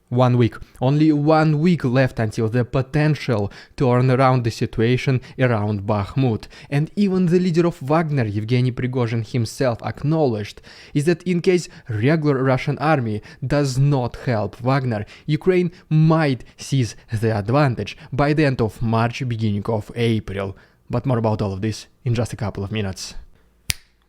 1 week. Only 1 week left until the potential turn around the situation around Bakhmut. And even the leader of Wagner, Yevgeny Prigozhin himself, acknowledged is that in case regular Russian army does not help Wagner, Ukraine might seize the advantage by the end of March, beginning of April. But more about all of this in just a couple of minutes.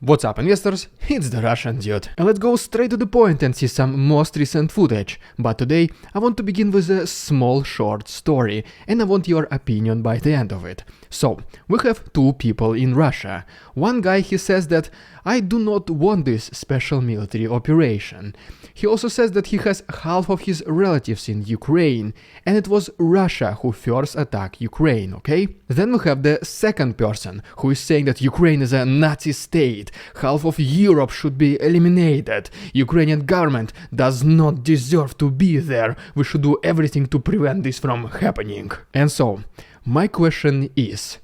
What's up, investors? It's the Russian dude. And let's go straight to the point and see some most recent footage. But today I want to begin with a small short story, and I want your opinion by the end of it. So, we have two people in Russia. One guy, he says that I do not want this special military operation. He also says that he has half of his relatives in Ukraine, and it was Russia who first attacked Ukraine, okay? Then we have the second person, who is saying that Ukraine is a Nazi state, half of Europe should be eliminated, Ukrainian government does not deserve to be there, we should do everything to prevent this from happening. And so, my question is,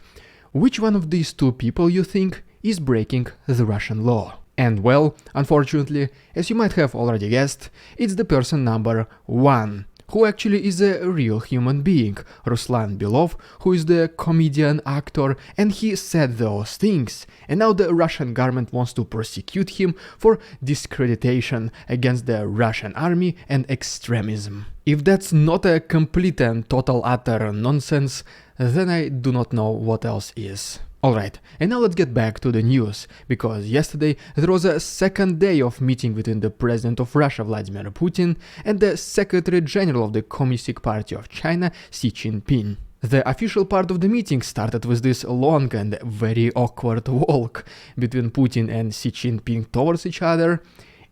which one of these two people you think is breaking the Russian law? And well, unfortunately, as you might have already guessed, it's the person number one, who actually is a real human being, Ruslan Belov, who is the comedian, actor, and he said those things, and now the Russian government wants to prosecute him for discreditation against the Russian army and extremism. If that's not a complete and total utter nonsense, then I do not know what else is. Alright, and now let's get back to the news, because yesterday there was a second day of meeting between the President of Russia Vladimir Putin and the Secretary General of the Communist Party of China Xi Jinping. The official part of the meeting started with this long and very awkward walk between Putin and Xi Jinping towards each other.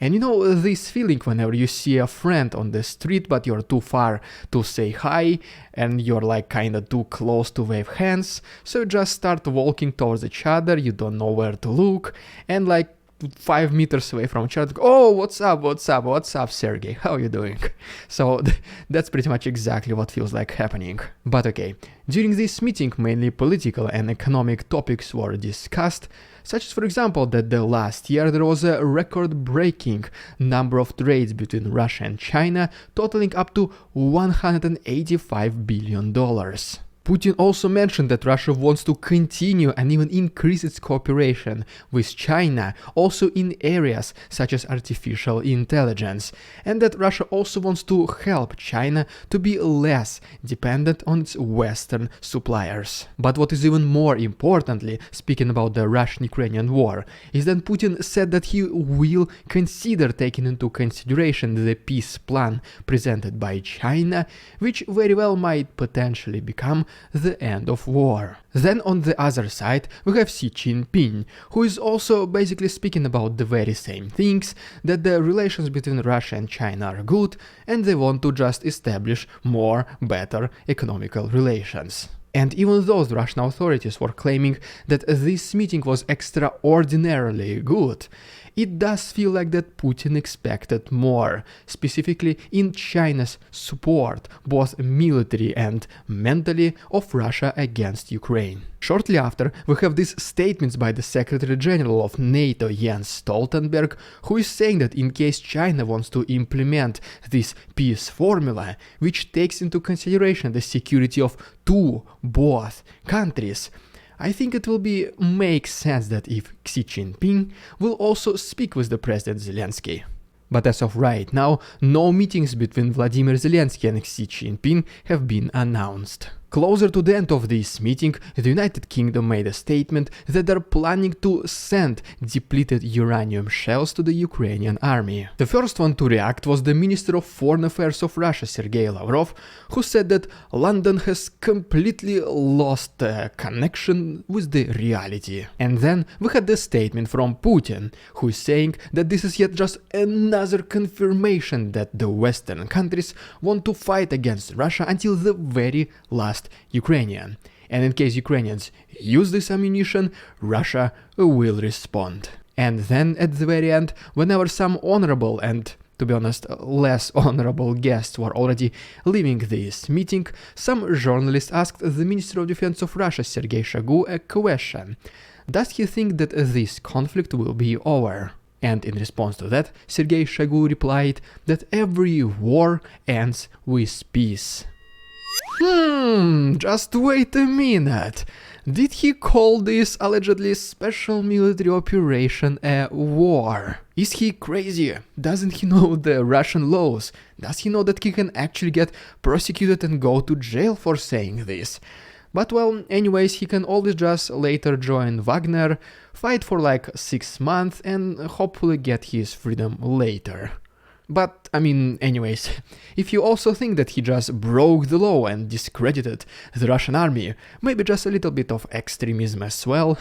And you know this feeling whenever you see a friend on the street but you're too far to say hi and you're like kinda too close to wave hands, so you just start walking towards each other, you don't know where to look, and like 5 meters away from each other, oh, what's up, Sergey, how are you doing? So that's pretty much exactly what feels like happening. But okay, during this meeting mainly political and economic topics were discussed, such as for example that the last year there was a record-breaking number of trades between Russia and China, totaling up to $185 billion. Putin also mentioned that Russia wants to continue and even increase its cooperation with China, also in areas such as artificial intelligence, and that Russia also wants to help China to be less dependent on its Western suppliers. But what is even more importantly, speaking about the Russian-Ukrainian war, is that Putin said that he will consider taking into consideration the peace plan presented by China, which very well might potentially become the end of war. Then on the other side we have Xi Jinping, who is also basically speaking about the very same things, that the relations between Russia and China are good and they want to just establish more better economical relations. And even though the Russian authorities were claiming that this meeting was extraordinarily good, it does feel like that Putin expected more, specifically in China's support, both military and mentally, of Russia against Ukraine. Shortly after, we have these statements by the Secretary General of NATO Jens Stoltenberg, who is saying that in case China wants to implement this peace formula, which takes into consideration the security of both countries, I think it will make sense that if Xi Jinping will also speak with the President Zelensky. But as of right now, no meetings between Vladimir Zelensky and Xi Jinping have been announced. Closer to the end of this meeting, the United Kingdom made a statement that they're planning to send depleted uranium shells to the Ukrainian army. The first one to react was the Minister of Foreign Affairs of Russia, Sergei Lavrov, who said that London has completely lost connection with the reality. And then we had the statement from Putin, who is saying that this is yet just another confirmation that the Western countries want to fight against Russia until the very last Ukrainian. And in case Ukrainians use this ammunition, Russia will respond. And then at the very end, whenever some honorable and, to be honest, less honorable guests were already leaving this meeting, some journalists asked the Minister of Defense of Russia, Sergei Shoigu, a question. Does he think that this conflict will be over? And in response to that, Sergei Shoigu replied that every war ends with peace. Just wait a minute. Did he call this allegedly special military operation a war? Is he crazy? Doesn't he know the Russian laws? Does he know that he can actually get prosecuted and go to jail for saying this? But well, anyways, he can always just later join Wagner, fight for like 6 months and hopefully get his freedom later. But, I mean, anyways, if you also think that he just broke the law and discredited the Russian army, maybe just a little bit of extremism as well,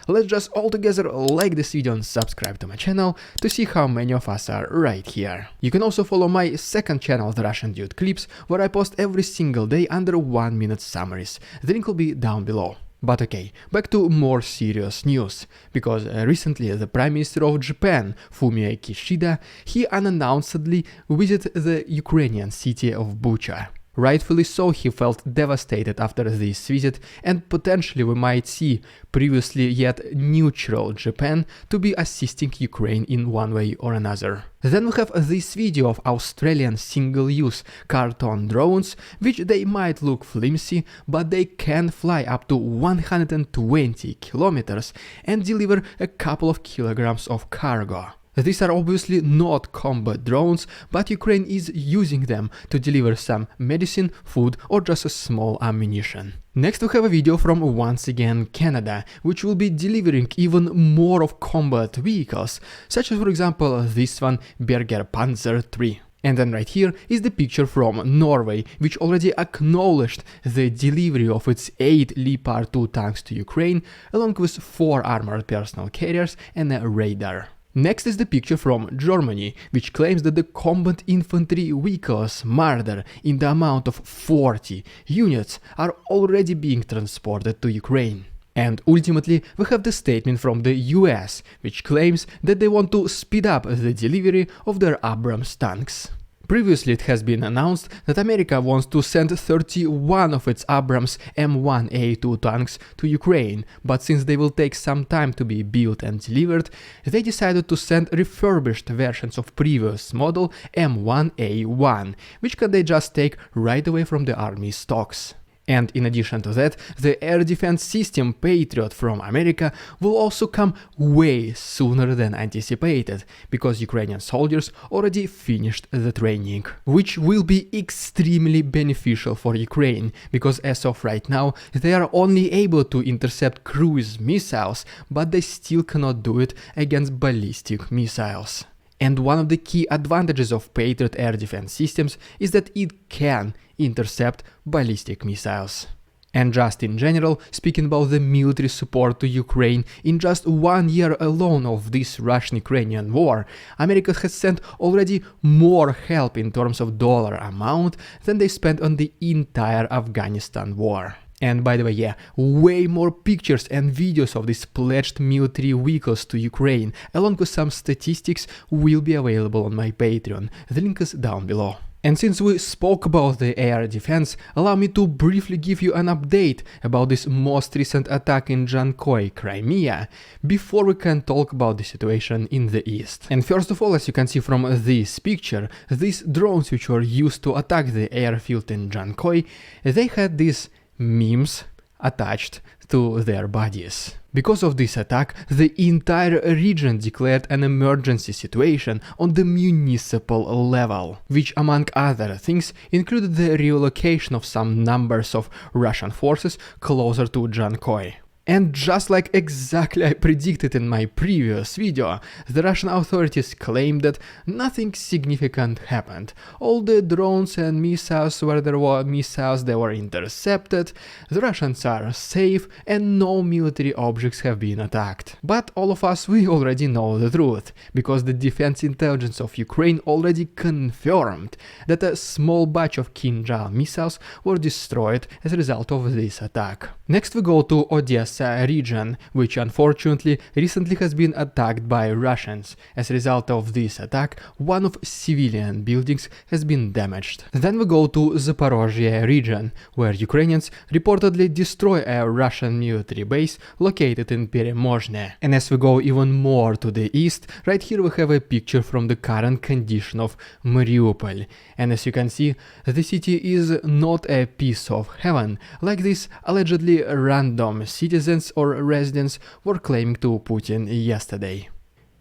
let's just all together like this video and subscribe to my channel to see how many of us are right here. You can also follow my second channel, The Russian Dude Clips, where I post every single day under 1-minute summaries. The link will be down below. But okay, back to more serious news, because recently the Prime Minister of Japan, Fumio Kishida, he unannouncedly visited the Ukrainian city of Bucha. Rightfully so, he felt devastated after this visit, and potentially we might see previously yet neutral Japan to be assisting Ukraine in one way or another. Then we have this video of Australian single-use carton drones, which they might look flimsy, but they can fly up to 120 kilometers and deliver a couple of kilograms of cargo. These are obviously not combat drones, but Ukraine is using them to deliver some medicine, food or just a small ammunition. Next we have a video from once again Canada, which will be delivering even more of combat vehicles, such as for example this one, Berger Panzer III. And then right here is the picture from Norway, which already acknowledged the delivery of its 8 Leopard 2 tanks to Ukraine, along with 4 armored personnel carriers and a radar. Next is the picture from Germany, which claims that the combat infantry vehicles Marder in the amount of 40 units are already being transported to Ukraine. And ultimately we have the statement from the US, which claims that they want to speed up the delivery of their Abrams tanks. Previously it has been announced that America wants to send 31 of its Abrams M1A2 tanks to Ukraine, but since they will take some time to be built and delivered, they decided to send refurbished versions of previous model M1A1, which can they just take right away from the army stocks. And in addition to that, the air defense system Patriot from America will also come way sooner than anticipated, because Ukrainian soldiers already finished the training, which will be extremely beneficial for Ukraine, because as of right now they are only able to intercept cruise missiles, but they still cannot do it against ballistic missiles. And one of the key advantages of Patriot air defense systems is that it can intercept ballistic missiles. And just in general, speaking about the military support to Ukraine, in just 1 year alone of this Russian-Ukrainian war, America has sent already more help in terms of dollar amount than they spent on the entire Afghanistan war. And by the way, yeah, way more pictures and videos of these pledged military vehicles to Ukraine, along with some statistics, will be available on my Patreon. The link is down below. And since we spoke about the air defense, allow me to briefly give you an update about this most recent attack in Jankoy, Crimea, before we can talk about the situation in the east. And first of all, as you can see from this picture, these drones which were used to attack the airfield in Jankoy, they had these memes attached to their bodies. Because of this attack, the entire region declared an emergency situation on the municipal level, which among other things included the relocation of some numbers of Russian forces closer to Jankoy. And just like exactly I predicted in my previous video, the Russian authorities claimed that nothing significant happened. All the drones and missiles, where there were missiles, they were intercepted, the Russians are safe and no military objects have been attacked. But all of us, we already know the truth, because the defense intelligence of Ukraine already confirmed that a small batch of Kinjal missiles were destroyed as a result of this attack. Next we go to Odessa Odessa region, which unfortunately recently has been attacked by Russians. As a result of this attack, one of civilian buildings has been damaged. Then we go to Zaporozhye region, where Ukrainians reportedly destroy a Russian military base located in Peremozhne. And as we go even more to the east, right here we have a picture from the current condition of Mariupol. And as you can see, the city is not a piece of heaven, like these allegedly random citizens or residents were claiming to Putin yesterday.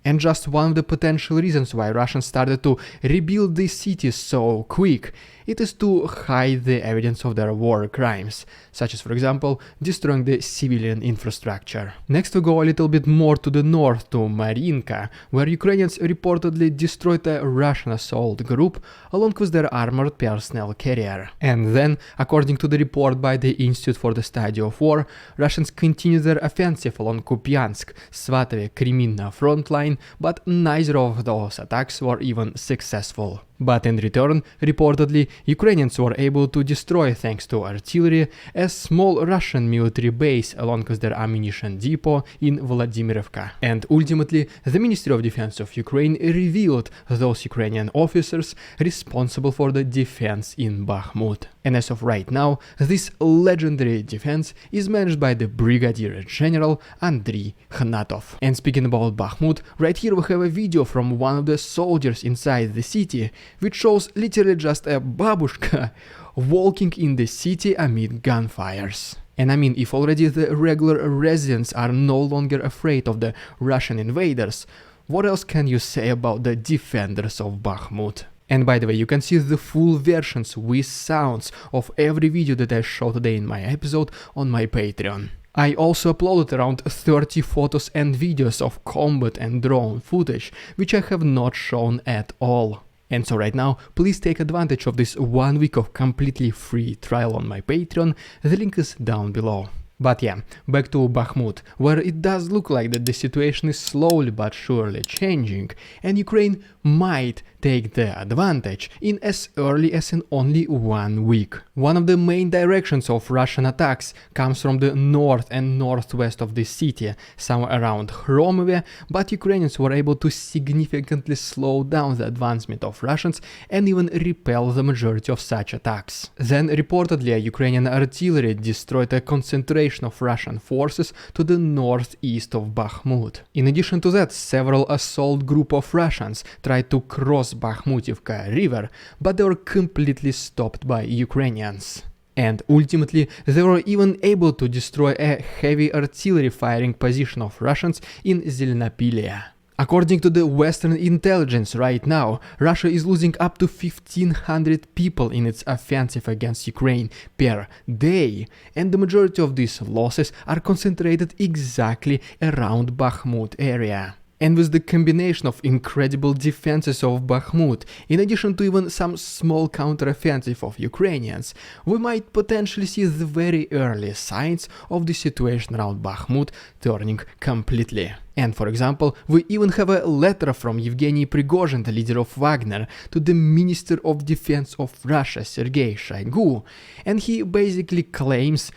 And just one of the potential reasons why Russians started to rebuild this city so quick, it is to hide the evidence of their war crimes, such as, for example, destroying the civilian infrastructure. Next we go a little bit more to the north to Marinka, where Ukrainians reportedly destroyed a Russian assault group along with their armored personnel carrier. And then, according to the report by the Institute for the Study of War, Russians continued their offensive along Kupiansk, Svatove, Kreminna front line, but neither of those attacks were even successful. But in return, reportedly, Ukrainians were able to destroy, thanks to artillery, a small Russian military base along with their ammunition depot in Vladimirovka. And ultimately, the Ministry of Defense of Ukraine revealed those Ukrainian officers responsible for the defense in Bakhmut. And as of right now, this legendary defense is managed by the Brigadier General Andriy Khnatov. And speaking about Bakhmut, right here we have a video from one of the soldiers inside the city, which shows literally just a babushka walking in the city amid gunfires. And I mean, if already the regular residents are no longer afraid of the Russian invaders, what else can you say about the defenders of Bakhmut? And by the way, you can see the full versions with sounds of every video that I showed today in my episode on my Patreon. I also uploaded around 30 photos and videos of combat and drone footage, which I have not shown at all. And so right now, please take advantage of this 1 week of completely free trial on my Patreon, the link is down below. But yeah, back to Bakhmut, where it does look like that the situation is slowly but surely changing, and Ukraine might take the advantage in as early as in only 1 week. One of the main directions of Russian attacks comes from the north and northwest of the city, somewhere around Hromove, but Ukrainians were able to significantly slow down the advancement of Russians and even repel the majority of such attacks. Then reportedly Ukrainian artillery destroyed a concentration of Russian forces to the northeast of Bakhmut. In addition to that, several assault groups of Russians tried to cross Bakhmutivka river, but they were completely stopped by Ukrainians. And ultimately, they were even able to destroy a heavy artillery firing position of Russians in Zelenopilia. According to the Western intelligence right now, Russia is losing up to 1,500 people in its offensive against Ukraine per day, and the majority of these losses are concentrated exactly around Bakhmut area. And with the combination of incredible defenses of Bakhmut, in addition to even some small counteroffensive of Ukrainians, we might potentially see the very early signs of the situation around Bakhmut turning completely. And for example, we even have a letter from Yevgeny Prigozhin, the leader of Wagner, to the Minister of Defense of Russia, Sergei Shoigu, and he basically claims,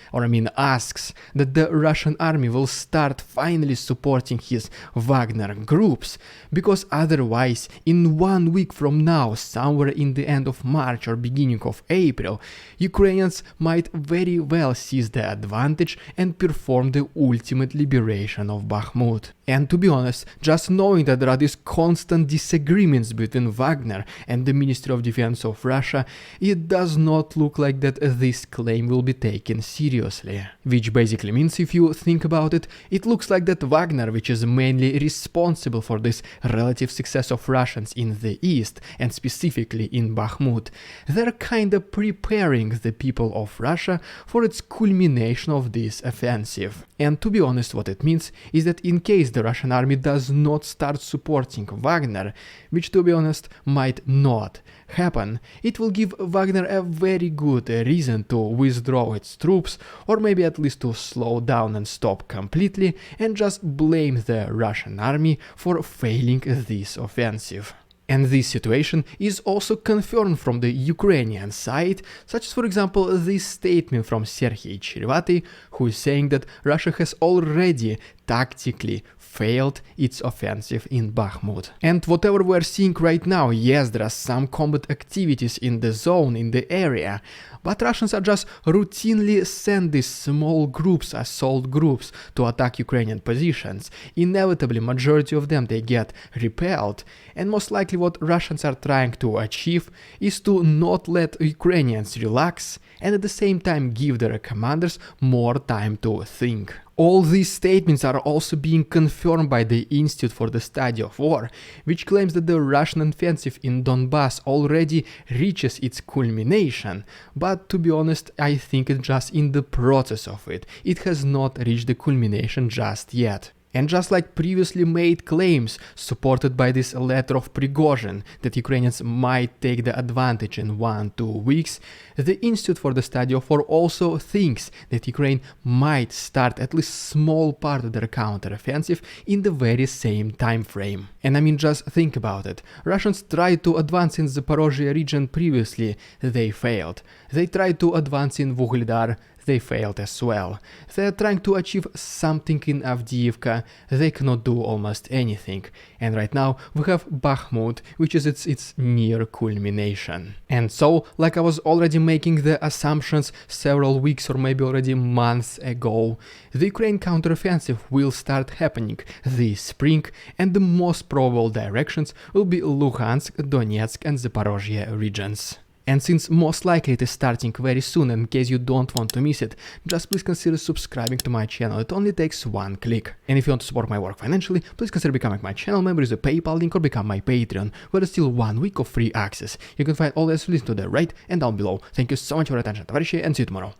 asks, that the Russian army will start finally supporting his Wagner groups, because otherwise, in 1 week from now, somewhere in the end of March or beginning of April, Ukrainians might very well seize the advantage and perform the ultimate liberation of Bakhmut. And to be honest, just knowing that there are these constant disagreements between Wagner and the Ministry of Defense of Russia, it does not look like that this claim will be taken seriously. Which basically means, if you think about it, it looks like that Wagner, which is mainly responsible for this relative success of Russians in the east, and specifically in Bakhmut, they're kinda preparing the people of Russia for its culmination of this offensive. And to be honest, what it means is that in case the Russian army does not start supporting Wagner, which to be honest might not happen, it will give Wagner a very good reason to withdraw its troops, or maybe at least to slow down and stop completely and just blame the Russian army for failing this offensive. And this situation is also confirmed from the Ukrainian side, such as for example this statement from Serhiy Cherevati, who is saying that Russia has already tactically failed its offensive in Bakhmut. And whatever we're seeing right now, yes, there are some combat activities in the zone, in the area, but Russians are just routinely send these small groups, assault groups, to attack Ukrainian positions. Inevitably, majority of them, they get repelled, and most likely what Russians are trying to achieve is to not let Ukrainians relax and at the same time give their commanders more time to think. All these statements are also being confirmed by the Institute for the Study of War, which claims that the Russian offensive in Donbass already reaches its culmination, but to be honest, I think it's just in the process of it. It has not reached the culmination just yet. And just like previously made claims supported by this letter of Prigozhin that Ukrainians might take the advantage in 1-2 weeks, the Institute for the Study of War also thinks that Ukraine might start at least small part of their counteroffensive in the very same time frame. And I mean, just think about it. Russians tried to advance in Zaporozhye region previously, they failed. They tried to advance in Vuhledar, they failed as well. They are trying to achieve something in Avdiivka, they cannot do almost anything. And right now we have Bakhmut, which is its near culmination. And so, like I was already making the assumptions several weeks or maybe already months ago, the Ukraine counteroffensive will start happening this spring, and the most probable directions will be Luhansk, Donetsk and Zaporozhye regions. And since most likely it is starting very soon, in case you don't want to miss it, just please consider subscribing to my channel, it only takes one click. And if you want to support my work financially, please consider becoming my channel member, use the PayPal link or become my Patreon, where there's still 1 week of free access. You can find all the links to the right and down below. Thank you so much for your attention, товарищи, and see you tomorrow.